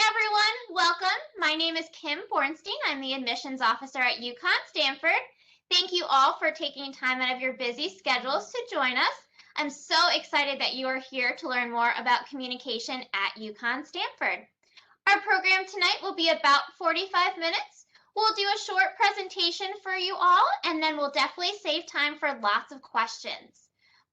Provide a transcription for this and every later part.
Hi, everyone. Welcome. My name is Kim Bornstein. I'm the admissions officer at Uconn, Stanford. Thank you all for taking time out of your busy schedules to join us. I'm so excited that you are here to learn more about communication at Uconn, Stanford. Our program tonight will be about 45 minutes. We'll do a short presentation for you all, and then we'll definitely save time for lots of questions.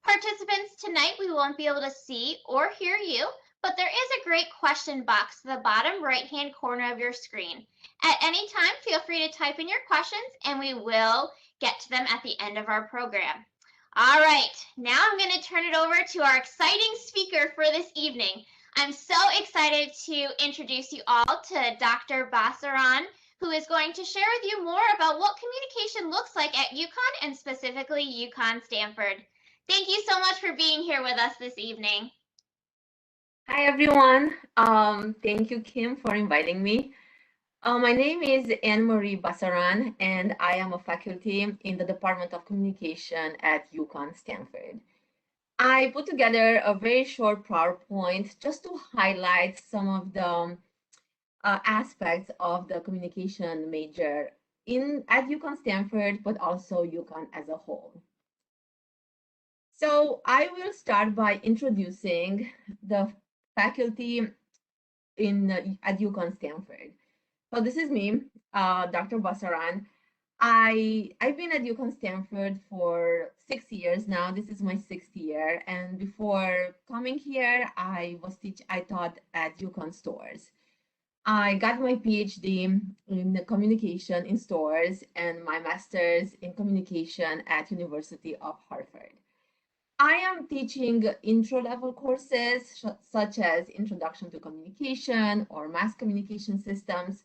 Participants tonight, we won't be able to see or hear you, but there is a great question box to the bottom right-hand corner of your screen. At any time, feel free to type in your questions and we will get to them at the end of our program. All right, now I'm going to turn it over to our exciting speaker for this evening. I'm so excited to introduce you all to Dr. Basaran, who is going to share with you more about what communication looks like at Uconn and specifically Uconn Stanford. Thank you so much for being here with us this evening. Hi, everyone. Thank you, Kim, for inviting me. My name is Anne-Marie Basaran, and I am a faculty in the Department of Communication at Uconn, Stanford. I put together a very short PowerPoint just to highlight some of the aspects of the communication major at Uconn, Stanford, but also Uconn as a whole. So I will start by introducing the faculty at Uconn Stanford. So this is me, Dr. Basaran. I've been at Uconn Stanford for 6 years now. This is my 6th year, and before coming here, I taught at Uconn Stores. I got my PhD in communication in stores and my master's in communication at University of Hartford. I am teaching intro-level courses such as Introduction to Communication or Mass Communication Systems,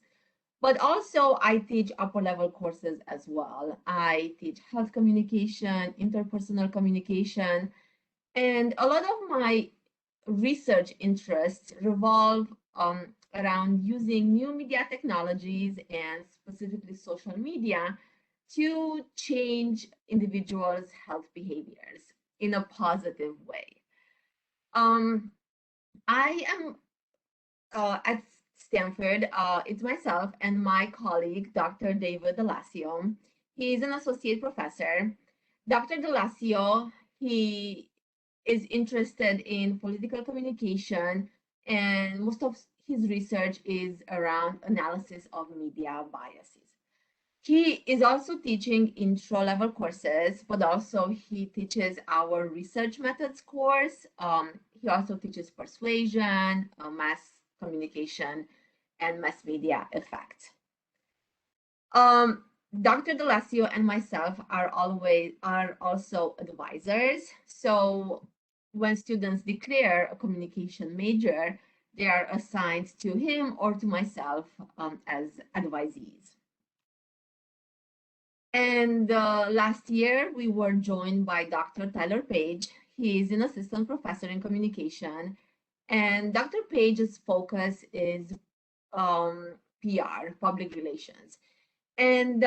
but also I teach upper-level courses as well. I teach health communication, interpersonal communication, and a lot of my research interests revolve around using new media technologies and specifically social media to change individuals' health behaviors in a positive way. I am at Stanford. It's myself and my colleague, Dr. David Delasio. He's an associate professor. Dr. Delasio, he is interested in political communication, and most of his research is around analysis of media biases. He is also teaching intro-level courses, but also he teaches our research methods course. He also teaches persuasion, mass communication, and mass media effect. Dr. Delasio and myself are also advisors. So when students declare a communication major, they are assigned to him or to myself as advisees. And last year, we were joined by Dr. Tyler Page. He is an assistant professor in communication. And Dr. Page's focus is PR, public relations. And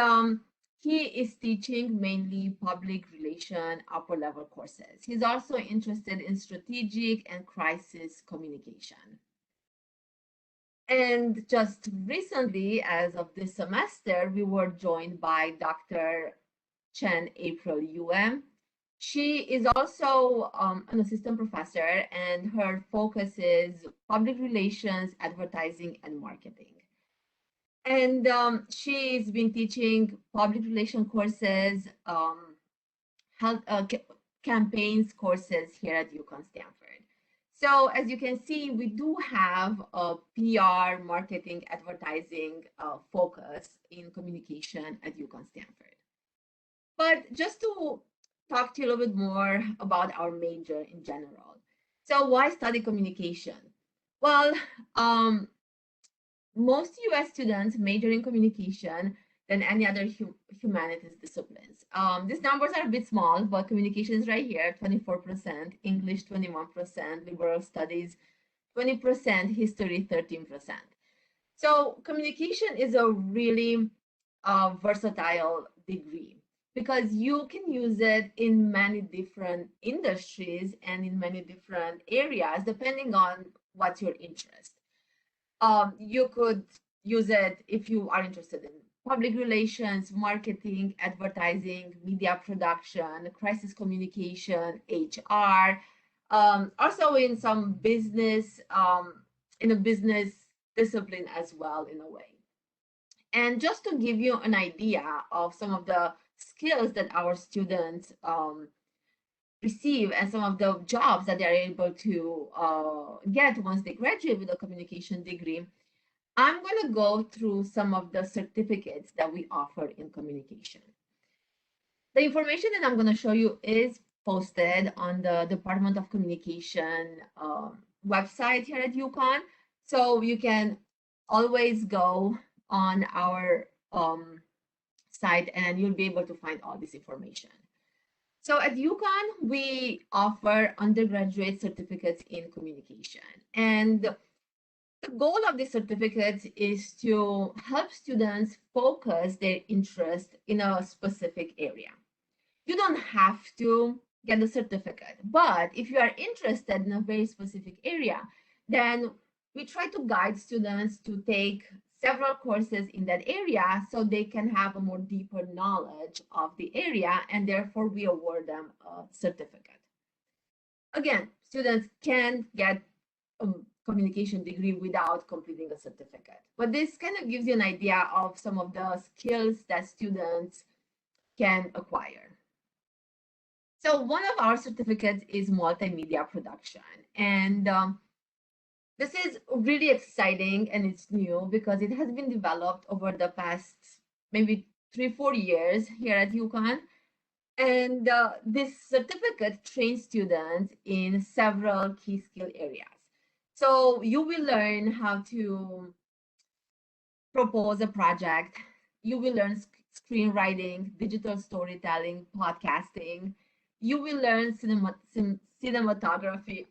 he is teaching mainly public relation upper level courses. He's also interested in strategic and crisis communication. And just recently, as of this semester, we were joined by Dr. Chen April UM. She is also an assistant professor, and her focus is public relations, advertising, and marketing. And she's been teaching public relation courses, health campaigns courses here at Uconn Stanford. So as you can see, we do have a PR, marketing, advertising focus in communication at Uconn Stanford. But just to talk to you a little bit more about our major in general. So why study communication? Well, most US students major in communication than any other humanities disciplines. These numbers are a bit small, but communication is right here, 24%, English 21%, liberal studies 20%, history 13%. So communication is a really versatile degree because you can use it in many different industries and in many different areas depending on what's your interest. You could use it if you are interested in public relations, marketing, advertising, media production, crisis communication, HR, also in some business, in a business discipline as well, in a way. And just to give you an idea of some of the skills that our students receive and some of the jobs that they are able to get once they graduate with a communication degree, I'm going to go through some of the certificates that we offer in communication. The information that I'm going to show you is posted on the Department of Communication website here at UConn. So you can always go on our site and you'll be able to find all this information. So at UConn, we offer undergraduate certificates in communication. And the goal of the certificates is to help students focus their interest in a specific area. You don't have to get a certificate, but if you are interested in a very specific area, then we try to guide students to take several courses in that area so they can have a more deeper knowledge of the area, and therefore we award them a certificate. Again, students can get a communication degree without completing a certificate, but this kind of gives you an idea of some of the skills that students can acquire. So one of our certificates is multimedia production, and this is really exciting and it's new because it has been developed over the past maybe 3-4 years here at UConn. And this certificate trains students in several key skill areas. So you will learn how to propose a project. You will learn screenwriting, digital storytelling, podcasting. You will learn cinematography,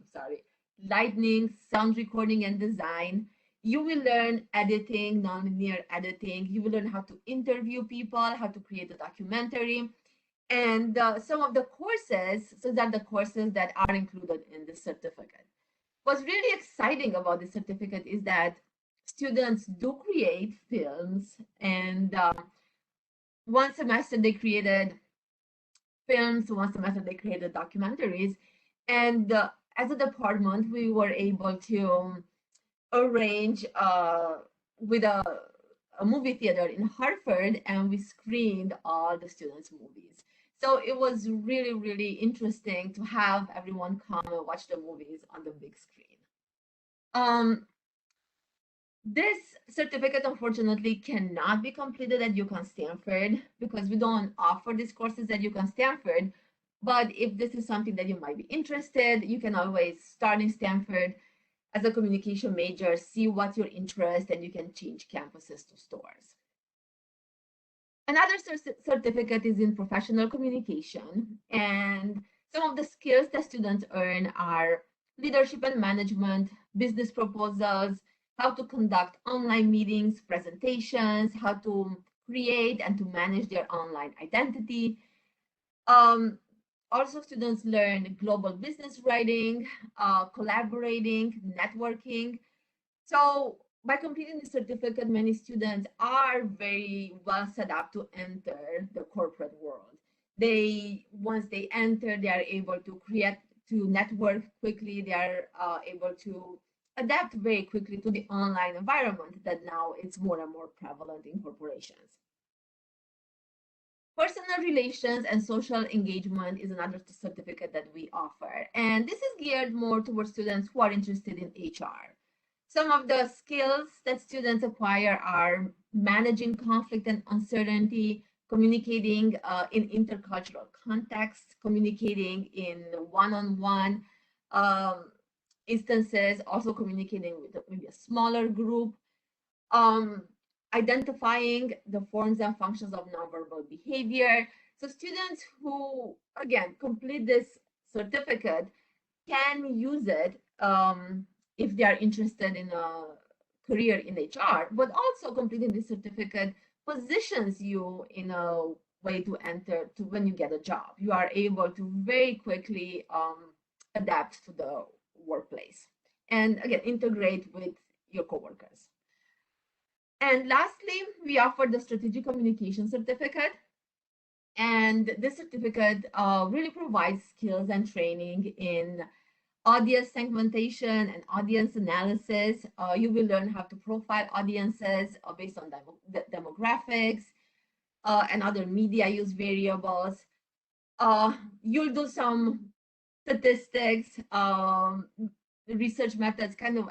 lighting, sound recording and design. You will learn editing, nonlinear editing. You will learn how to interview people, how to create a documentary. And some of the courses, so that the courses that are included in the certificate. What's really exciting about the certificate is that students do create films, and one semester they created films, one semester they created documentaries, and as a department, we were able to arrange with a movie theater in Hartford, and we screened all the students' movies. So it was really, really interesting to have everyone come and watch the movies on the big screen. This certificate, unfortunately, cannot be completed at UConn Stanford because we don't offer these courses at UConn Stanford. But if this is something that you might be interested, you can always start in Stanford as a communication major, see what's your interest, and you can change campuses to stores. Another certificate is in professional communication, and some of the skills that students earn are leadership and management, business proposals, how to conduct online meetings, presentations, how to create and to manage their online identity. Also, students learn global business writing, collaborating, networking. So by completing the certificate, many students are very well set up to enter the corporate world. Once they enter, they are able to network quickly. They are able to adapt very quickly to the online environment that now is more and more prevalent in corporations. Personal relations and social engagement is another certificate that we offer. And this is geared more towards students who are interested in HR. Some of the skills that students acquire are managing conflict and uncertainty, communicating in intercultural contexts, communicating in one-on-one instances, also communicating with maybe a smaller group, identifying the forms and functions of nonverbal behavior. So students who, again, complete this certificate can use it if they are interested in a career in HR, but also completing this certificate positions you in a way to enter to when you get a job. You are able to very quickly adapt to the workplace and again integrate with your coworkers. And lastly, we offer the Strategic Communication Certificate. And this certificate really provides skills and training in audience segmentation and audience analysis. You will learn how to profile audiences based on demographics and other media use variables. You'll do some statistics, research methods, kind of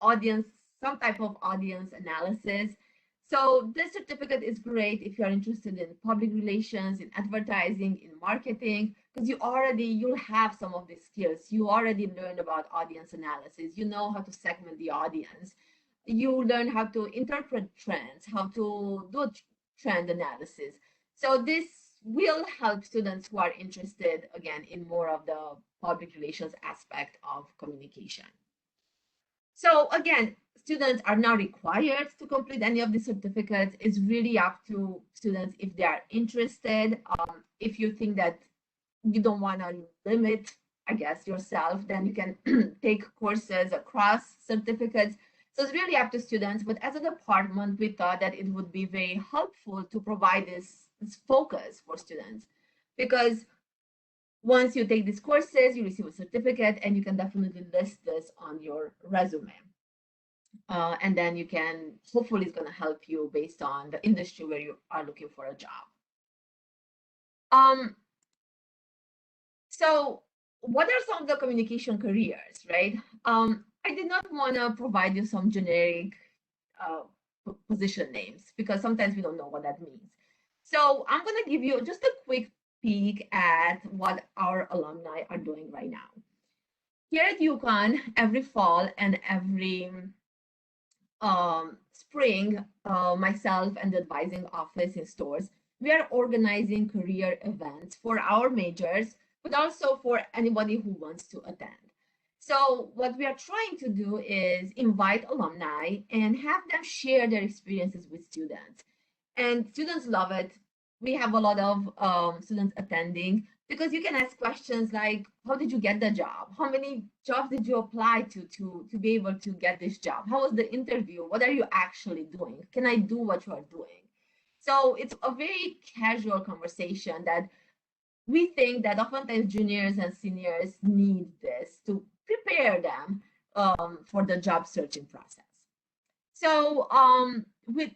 audience, some type of audience analysis. So this certificate is great if you're interested in public relations, in advertising, in marketing, because you'll have some of these skills. You already learned about audience analysis. You know how to segment the audience. You learn how to interpret trends, how to do trend analysis. So this will help students who are interested, again, in more of the public relations aspect of communication. So again, students are not required to complete any of the certificates. It's really up to students if they are interested. If you think that you don't want to limit, I guess, yourself, then you can take courses across certificates. So it's really up to students. But as a department, we thought that it would be very helpful to provide this focus for students, because once you take these courses, you receive a certificate, and you can definitely list this on your resume. And then you can, hopefully it's going to help you based on the industry where you are looking for a job. So what are some of the communication careers, right? I did not want to provide you some generic position names, because sometimes we don't know what that means. So I'm going to give you just a quick peek at what our alumni are doing right now. Here at UConn, every fall and every spring, myself and the advising office in stores, we are organizing career events for our majors, but also for anybody who wants to attend. So what we are trying to do is invite alumni and have them share their experiences with students. And students love it. We have a lot of students attending, because you can ask questions like, how did you get the job? How many jobs did you apply to be able to get this job? How was the interview? What are you actually doing? Can I do what you are doing? So it's a very casual conversation that we think that oftentimes juniors and seniors need this to prepare them for the job searching process. So with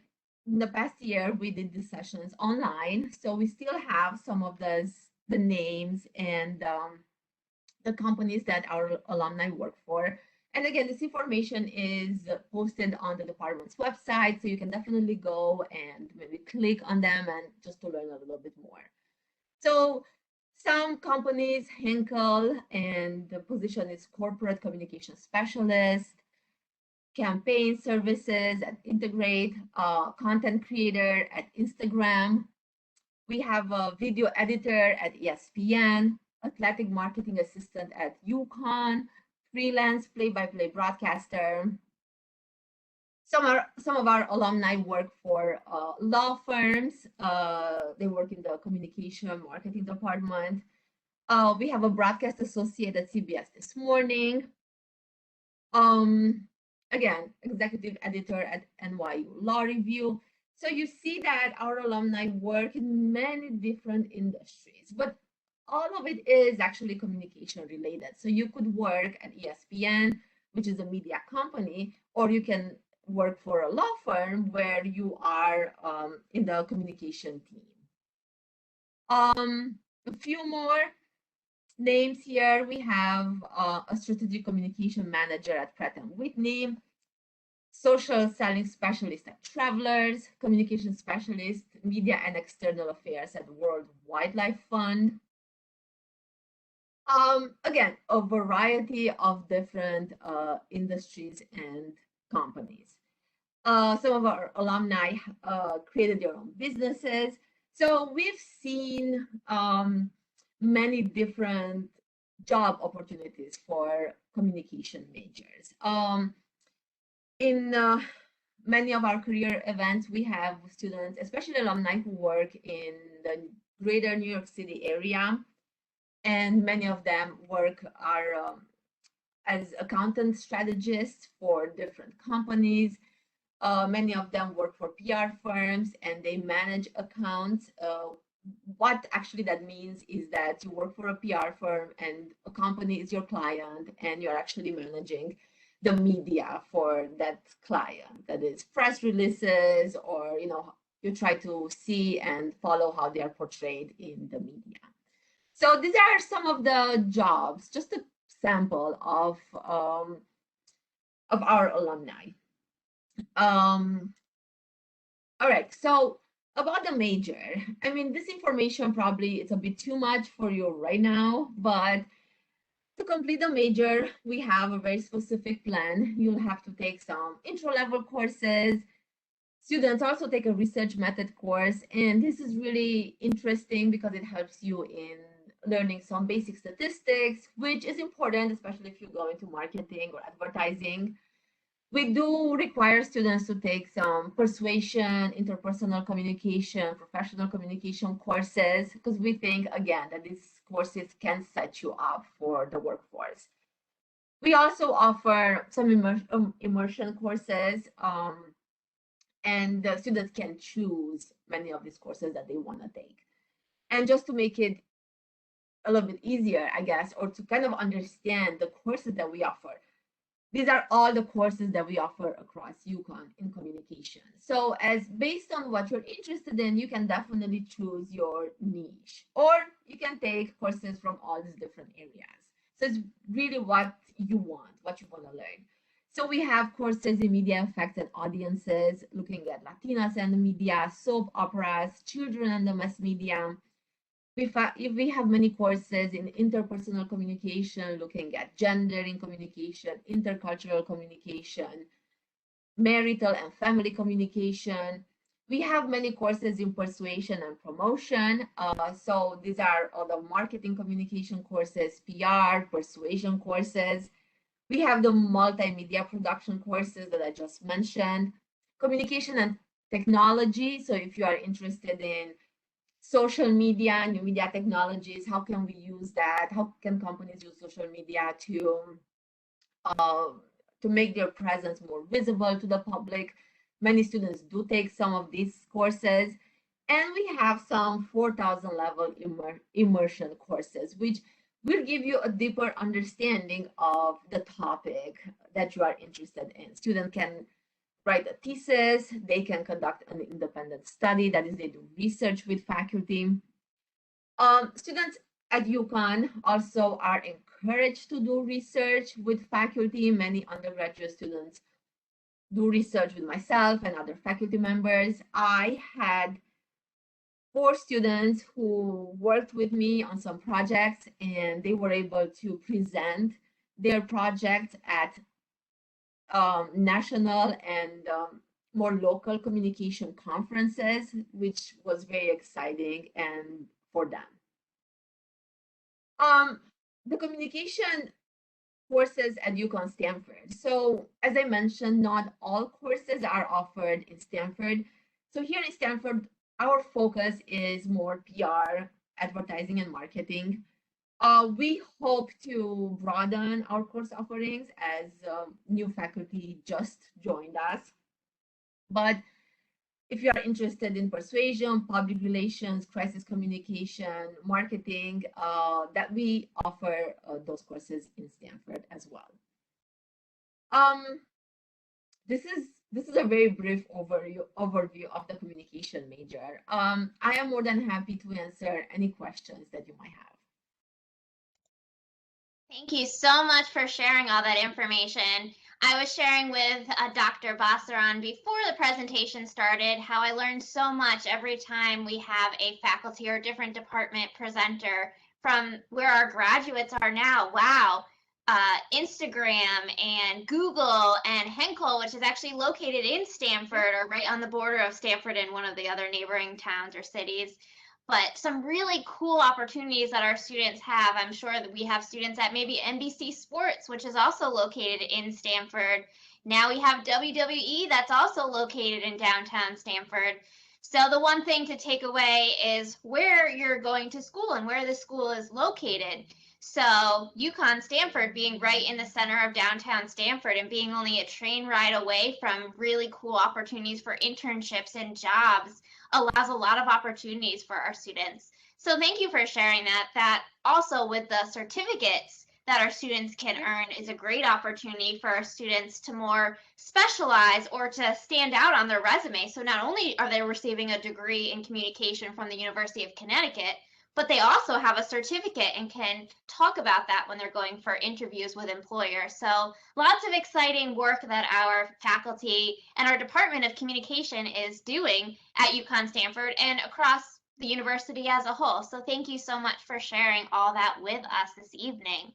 in the past year, we did these sessions online. So we still have some of the names and the companies that our alumni work for. And again, this information is posted on the department's website, so you can definitely go and maybe click on them and just to learn a little bit more. So some companies, Henkel, and the position is corporate communication specialist, campaign services at Integrate, content creator at Instagram. We have a video editor at ESPN, athletic marketing assistant at Uconn, freelance play-by-play broadcaster. Some of our alumni work for law firms. They work in the communication marketing department. We have a broadcast associate at CBS This Morning. Again, executive editor at NYU Law Review. So you see that our alumni work in many different industries, but all of it is actually communication related. So you could work at ESPN, which is a media company, or you can work for a law firm where you are in the communication team. A few more names here. We have a strategic communication manager at Pratt & Whitney, social selling specialist at Travelers, communication specialist, media and external affairs at World Wildlife Fund. Again, a variety of different industries and companies. Some of our alumni created their own businesses. So we've seen many different job opportunities for communication majors. In many of our career events, we have students, especially alumni who work in the greater New York City area, and many of them are as accountant strategists for different companies. Many of them work for PR firms and they manage accounts. What actually that means is that you work for a PR firm and a company is your client and you're actually managing the media for that client. That is press releases, or you try to see and follow how they are portrayed in the media. So these are some of the jobs, just a sample of our alumni. All right, so about the major, I mean, this information probably it's a bit too much for you right now, but to complete the major, we have a very specific plan. You'll have to take some intro-level courses. Students also take a research method course, and this is really interesting because it helps you in learning some basic statistics, which is important, especially if you go into marketing or advertising. We do require students to take some persuasion, interpersonal communication, professional communication courses, because we think, again, that these courses can set you up for the workforce. We also offer some immersion courses, and the students can choose many of these courses that they want to take. And just to make it a little bit easier, I guess, or to kind of understand the courses that we offer, these are all the courses that we offer across Uconn in communication. So as based on what you're interested in, you can definitely choose your niche, or you can take courses from all these different areas. So it's really what you want to learn. So we have courses in media effects and audiences, looking at Latinas and the media, soap operas, children and the mass media. We have many courses in interpersonal communication, looking at gender in communication, intercultural communication, marital and family communication. We have many courses in persuasion and promotion. So these are all the marketing communication courses, PR, persuasion courses. We have the multimedia production courses that I just mentioned, communication and technology. So if you are interested in social media, new media technologies, how can we use that? How can companies use social media to make their presence more visible to the public? Many students do take some of these courses. And we have some 4,000 level immersion courses, which will give you a deeper understanding of the topic that you are interested in. Students can write a thesis, they can conduct an independent study, that is, they do research with faculty. Students at Uconn also are encouraged to do research with faculty. Many undergraduate students do research with myself and other faculty members. I had 4 students who worked with me on some projects, and they were able to present their project at national and more local communication conferences, which was very exciting and for them. The communication courses at Uconn Stanford. So as I mentioned, not all courses are offered in Stanford. So here in Stanford, our focus is more PR, advertising, and marketing. We hope to broaden our course offerings as new faculty just joined us. But if you are interested in persuasion, public relations, crisis communication, marketing, that we offer those courses in Stanford as well. This is a very brief overview of the communication major. I am more than happy to answer any questions that you might have. Thank you so much for sharing all that information. I was sharing with Dr. Bassaran before the presentation started how I learned so much every time we have a faculty or different department presenter from where our graduates are now. Wow. Instagram and Google and Henkel, which is actually located in Stanford or right on the border of Stanford and one of the other neighboring towns or cities. But some really cool opportunities that our students have. I'm sure that we have students at maybe NBC Sports, which is also located in Stanford. Now we have WWE that's also located in downtown Stanford. So the one thing to take away is where you're going to school and where the school is located. So Uconn Stanford being right in the center of downtown Stanford and being only a train ride away from really cool opportunities for internships and jobs allows a lot of opportunities for our students. So thank you for sharing that. That also with the certificates that our students can earn is a great opportunity for our students to more specialize or to stand out on their resume. So not only are they receiving a degree in communication from the University of Connecticut, but they also have a certificate and can talk about that when they're going for interviews with employers. So lots of exciting work that our faculty and our Department of Communication is doing at Uconn Stanford and across the university as a whole. So thank you so much for sharing all that with us this evening.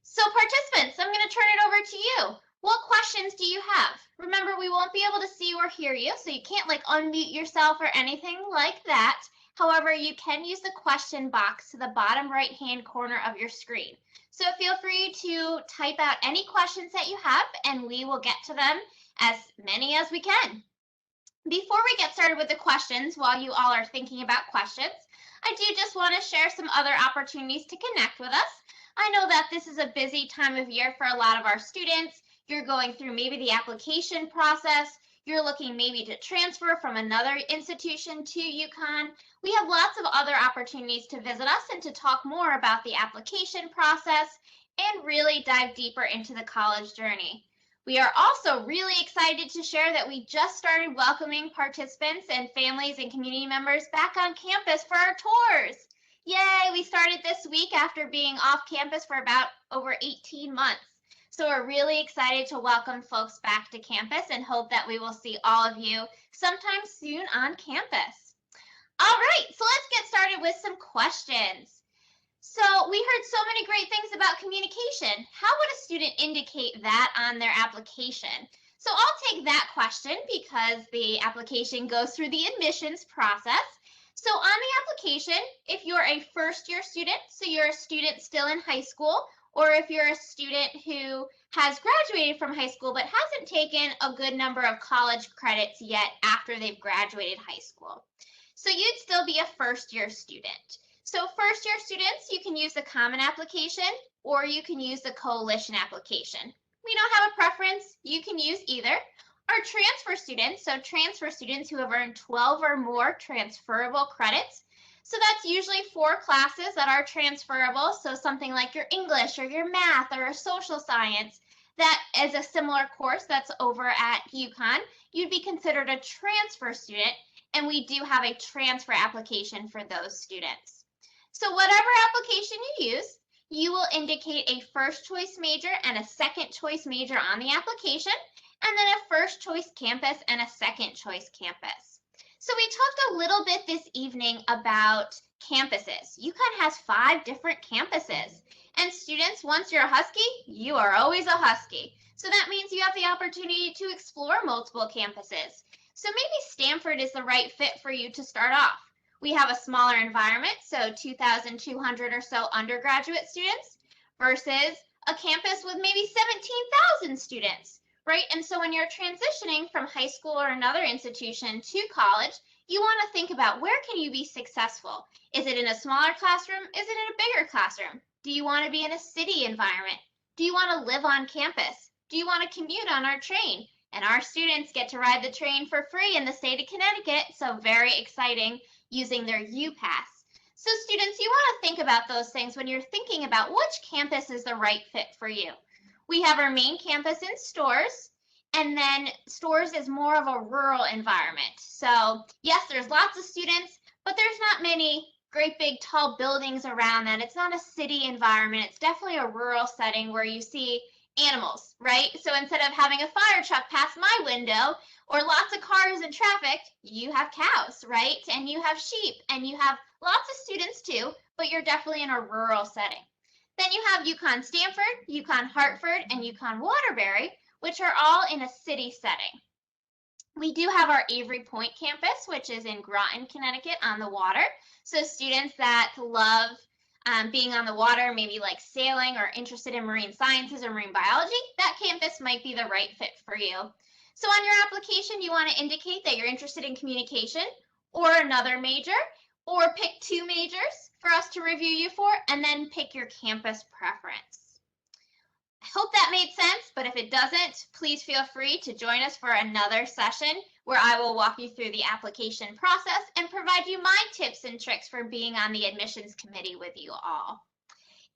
So participants, I'm going to turn it over to you. What questions do you have? Remember, we won't be able to see or hear you, so you can't like unmute yourself or anything like that. However, you can use the question box to the bottom right-hand corner of your screen. So feel free to type out any questions that you have, and we will get to them as many as we can. Before we get started with the questions, while you all are thinking about questions, I do just want to share some other opportunities to connect with us. I know that this is a busy time of year for a lot of our students. You're going through maybe the application process. You're looking maybe to transfer from another institution to Uconn. We have lots of other opportunities to visit us and to talk more about the application process and really dive deeper into the college journey. We are also really excited to share that we just started welcoming participants and families and community members back on campus for our tours. Yay, we started this week after being off campus for about over 18 months. So we're really excited to welcome folks back to campus and hope that we will see all of you sometime soon on campus. All right, so let's get started with some questions. So we heard so many great things about communication. How would a student indicate that on their application? So I'll take that question because the application goes through the admissions process. So on the application, if you're a first-year student, so you're a student still in high school, or if you're a student who has graduated from high school but hasn't taken a good number of college credits yet after they've graduated high school. So you'd still be a first-year student. So first-year students, you can use the common application or you can use the coalition application. We don't have a preference. You can use either. Our transfer students, so transfer students who have earned 12 or more transferable credits. So that's usually 4 classes that are transferable. So something like your English or your math or social science, that is a similar course that's over at Uconn. You'd be considered a transfer student, and we do have a transfer application for those students. So whatever application you use, you will indicate a first choice major and a second choice major on the application, and then a first choice campus and a second choice campus. So we talked a little bit this evening about campuses. Uconn has 5 different campuses. And students, once you're a Husky, you are always a Husky. So that means you have the opportunity to explore multiple campuses. So maybe Stanford is the right fit for you to start off. We have a smaller environment, so 2,200 or so undergraduate students versus a campus with maybe 17,000 students. Right? And so when you're transitioning from high school or another institution to college, you want to think about where can you be successful? Is it in a smaller classroom? Is it in a bigger classroom? Do you want to be in a city environment? Do you want to live on campus? Do you want to commute on our train? And our students get to ride the train for free in the state of Connecticut, so very exciting using their UPass. So students, you want to think about those things when you're thinking about which campus is the right fit for you. We have our main campus in Storrs, and then Storrs is more of a rural environment. So yes, there's lots of students, but there's not many great big tall buildings around that. It's not a city environment. It's definitely a rural setting where you see animals, right? So instead of having a fire truck pass my window or lots of cars and traffic, you have cows, right? And you have sheep, and you have lots of students too, but you're definitely in a rural setting. Then you have Uconn Stanford, Uconn Hartford, and Uconn Waterbury, which are all in a city setting. We do have our Avery Point campus, which is in Groton, Connecticut on the water. So students that love being on the water, maybe like sailing or interested in marine sciences or marine biology, that campus might be the right fit for you. So on your application, you want to indicate that you're interested in communication or another major, or pick 2 majors for us to review you for, and then pick your campus preference. I hope that made sense, but if it doesn't, please feel free to join us for another session where I will walk you through the application process and provide you my tips and tricks for being on the admissions committee with you all.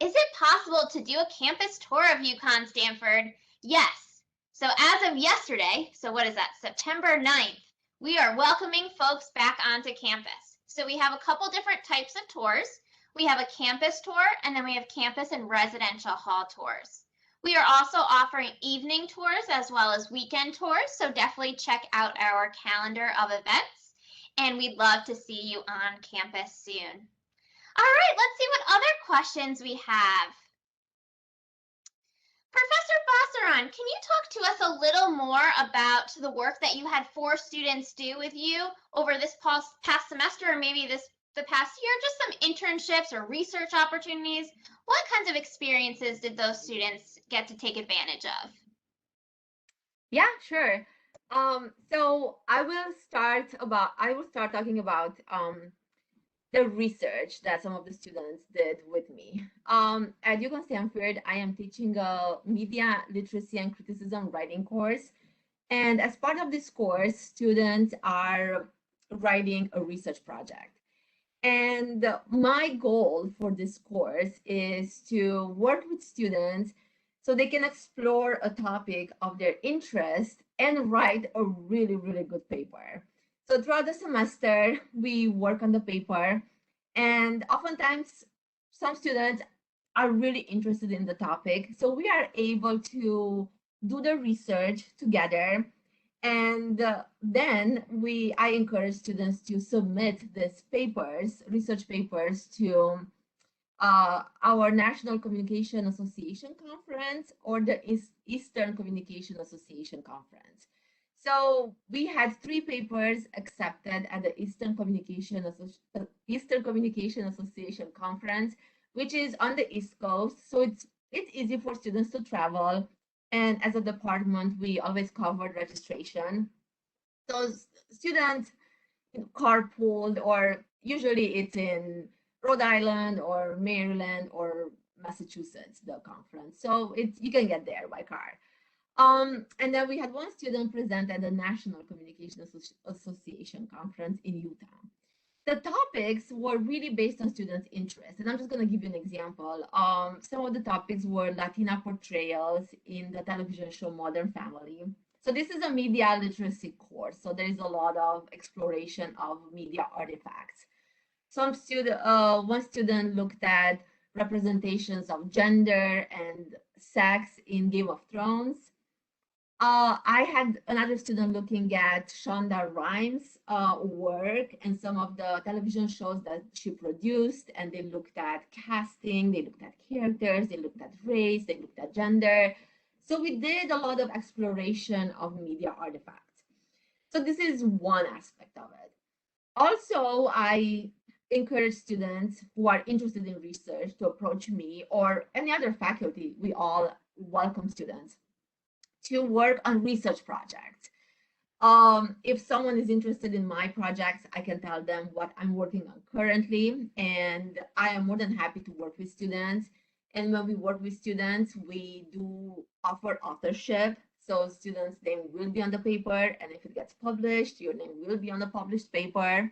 Is it possible to do a campus tour of UConn Stanford? Yes. So as of yesterday, so what is that, September 9th, we are welcoming folks back onto campus. So we have a couple different types of tours. We have a campus tour, and then we have campus and residential hall tours. We are also offering evening tours as well as weekend tours, so definitely check out our calendar of events, and we'd love to see you on campus soon. All right, let's see what other questions we have. Professor Bassaran, can you talk to us a little more about the work that you had 4 students do with you over this past semester, or maybe the past year, just some internships or research opportunities? What kinds of experiences did those students get to take advantage of? Yeah, sure. So I will start talking about the research that some of the students did with me. At UConn Stanford, I am teaching a media literacy and criticism writing course. And as part of this course, students are writing a research project. And my goal for this course is to work with students so they can explore a topic of their interest and write a really, really good paper. So throughout the semester, we work on the paper, and oftentimes some students are really interested in the topic. So we are able to do the research together, and then I encourage students to submit these papers, research papers, to our National Communication Association Conference or the Eastern Communication Association Conference. So we had 3 papers accepted at the Eastern Communication Association Conference, which is on the East Coast. So it's easy for students to travel. And as a department, we always covered registration. So students carpooled, or usually it's in Rhode Island or Maryland or Massachusetts, the conference. So you can get there by car. And then we had 1 student present at the National Communication Association Conference in Utah. The topics were really based on students' interest. And I'm just going to give you an example. Some of the topics were Latina portrayals in the television show Modern Family. So this is a media literacy course. So there is a lot of exploration of media artifacts. One student looked at representations of gender and sex in Game of Thrones. I had another student looking at Shonda Rhimes' work and some of the television shows that she produced, and they looked at casting, they looked at characters, they looked at race, they looked at gender. So we did a lot of exploration of media artifacts. So this is one aspect of it. Also, I encourage students who are interested in research to approach me or any other faculty. We all welcome students to work on research projects. If someone is interested in my projects, I can tell them what I'm working on currently, and I am more than happy to work with students. And when we work with students, we do offer authorship. So students' name will be on the paper, and if it gets published, your name will be on the published paper.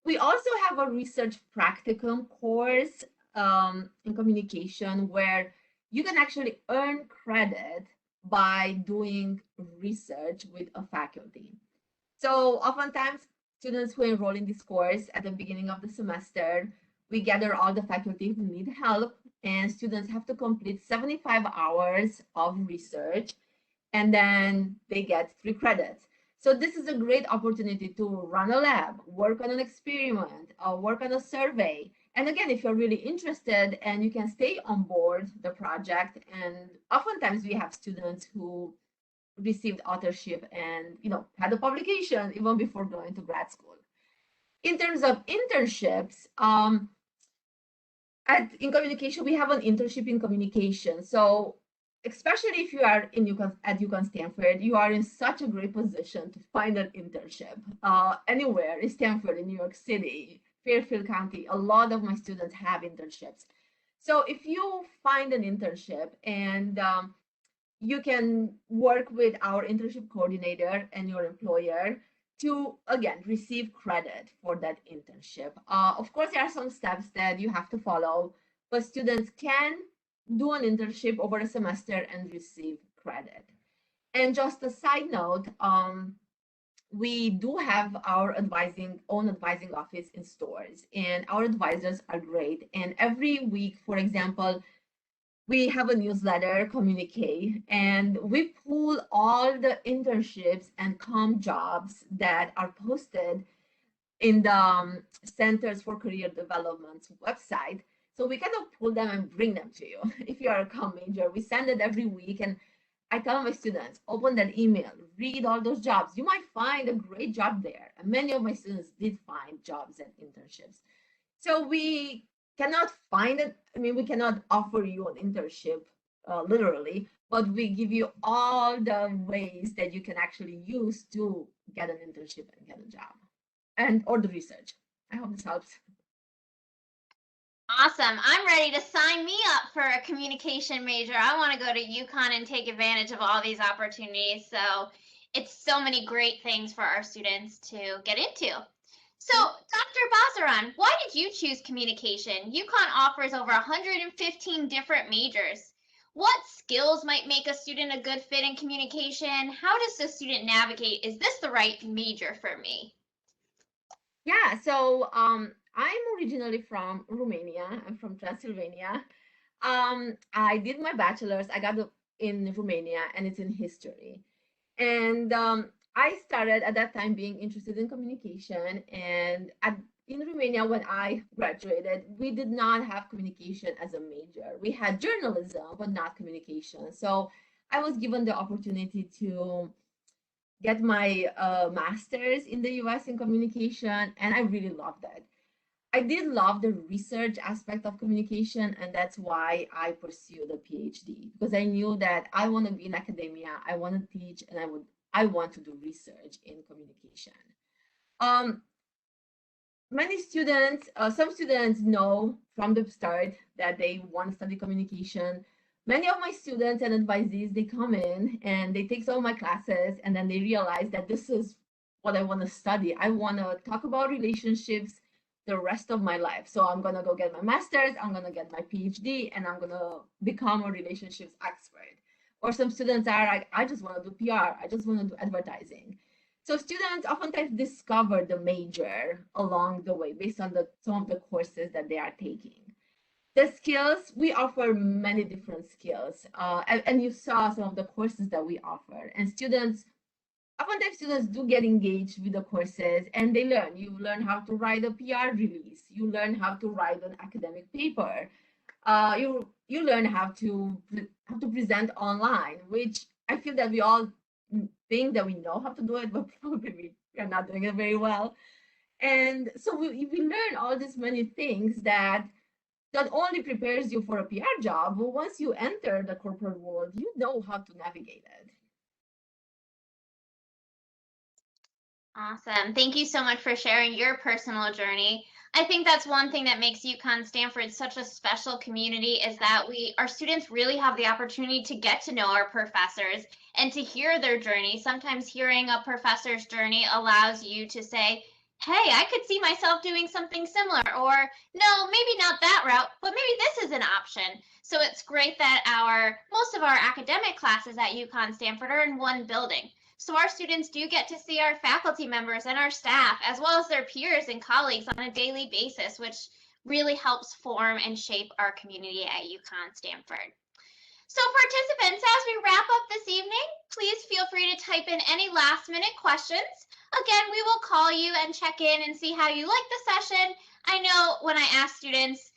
We also have a research practicum course in communication where you can actually earn credit by doing research with a faculty. So oftentimes, students who enroll in this course at the beginning of the semester, we gather all the faculty who need help, and students have to complete 75 hours of research, and then they get 3 credits. So this is a great opportunity to run a lab, work on an experiment, work on a survey. And again, if you're really interested and you can stay on board the project, and oftentimes we have students who received authorship and had a publication even before going to grad school. In terms of internships, in communication, we have an internship in communication. So especially if you are at UConn Stanford, you are in such a great position to find an internship anywhere in Stanford, in New York City, Fairfield County, a lot of my students have internships. So if you find an internship and you can work with our internship coordinator and your employer to, again, receive credit for that internship. Of course, there are some steps that you have to follow, but students can do an internship over a semester and receive credit. And just a side note, we do have our own advising office in stores, and our advisors are great. And every week, for example, we have a newsletter, communique, and we pull all the internships and jobs that are posted in the Centers for Career Development's website. So we kind of pull them and bring them to you. If you are a comm major, we send it every week, and I tell my students, open that email, read all those jobs. You might find a great job there. And many of my students did find jobs and internships. So we cannot find it. I mean, we cannot offer you an internship literally, but we give you all the ways that you can actually use to get an internship and get a job or the research. I hope this helps. Awesome. I'm ready to sign me up for a communication major. I want to go to Uconn and take advantage of all these opportunities. So it's so many great things for our students to get into. So, Dr. Basaran, why did you choose communication? Uconn offers over 115 different majors. What skills might make a student a good fit in communication? How does the student navigate? Is this the right major for me? Yeah, so I'm originally from Romania. I'm from Transylvania. I did my bachelor's. I got in Romania, and it's in history. And I started at that time being interested in communication. And in Romania, when I graduated, we did not have communication as a major. We had journalism, but not communication. So I was given the opportunity to get my master's in the US in communication, and I really loved it. I did love the research aspect of communication, and that's why I pursued a PhD, because I knew that I want to be in academia, I want to teach, and I want to do research in communication. Many students, some students know from the start that they want to study communication. Many of my students and advisees, they come in and they take some of my classes, and then they realize that this is what I want to study. I want to talk about relationships the rest of my life. So I'm going to go get my master's, I'm going to get my PhD, and I'm going to become a relationships expert. Or some students are like, I just want to do PR, I just want to do advertising. So students oftentimes discover the major along the way based on some of the courses that they are taking. The skills, we offer many different skills, and you saw some of the courses that we offer. And oftentimes students do get engaged with the courses, and they learn. You learn how to write a PR release. You learn how to write an academic paper. You learn how to present online, which I feel that we all think that we know how to do it, but probably we are not doing it very well. And so we learn all these many things that not only prepares you for a PR job, but once you enter the corporate world, you know how to navigate it. Awesome. Thank you so much for sharing your personal journey. I think that's one thing that makes UConn Stanford such a special community is that our students really have the opportunity to get to know our professors and to hear their journey. Sometimes hearing a professor's journey allows you to say, hey, I could see myself doing something similar, or no, maybe not that route, but maybe this is an option. So it's great that most of our academic classes at UConn Stanford are in one building. So our students do get to see our faculty members and our staff, as well as their peers and colleagues on a daily basis, which really helps form and shape our community at UConn Stanford. So participants, as we wrap up this evening, please feel free to type in any last minute questions. Again, we will call you and check in and see how you like the session. I know when I ask students,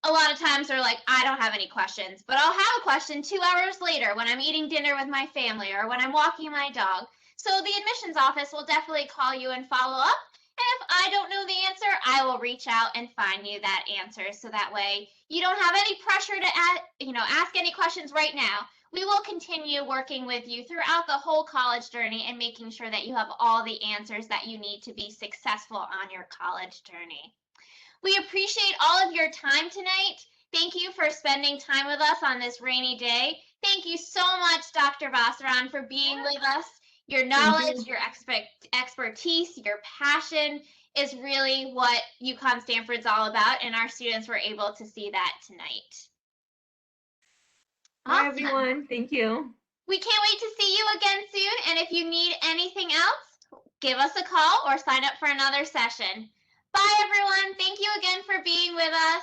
a lot of times they're like, I don't have any questions, but I'll have a question 2 hours later when I'm eating dinner with my family or when I'm walking my dog. So the admissions office will definitely call you and follow up. And if I don't know the answer, I will reach out and find you that answer. So that way you don't have any pressure to ask any questions right now. We will continue working with you throughout the whole college journey and making sure that you have all the answers that you need to be successful on your college journey. We appreciate all of your time tonight. Thank you for spending time with us on this rainy day. Thank you so much, Dr. Vasaran, for being with us. Your knowledge, your expertise, your passion is really what UConn Stanford's all about, and our students were able to see that tonight. Bye, everyone. Thank you. We can't wait to see you again soon, and if you need anything else, give us a call or sign up for another session. Bye, everyone. Thank you again for being with us.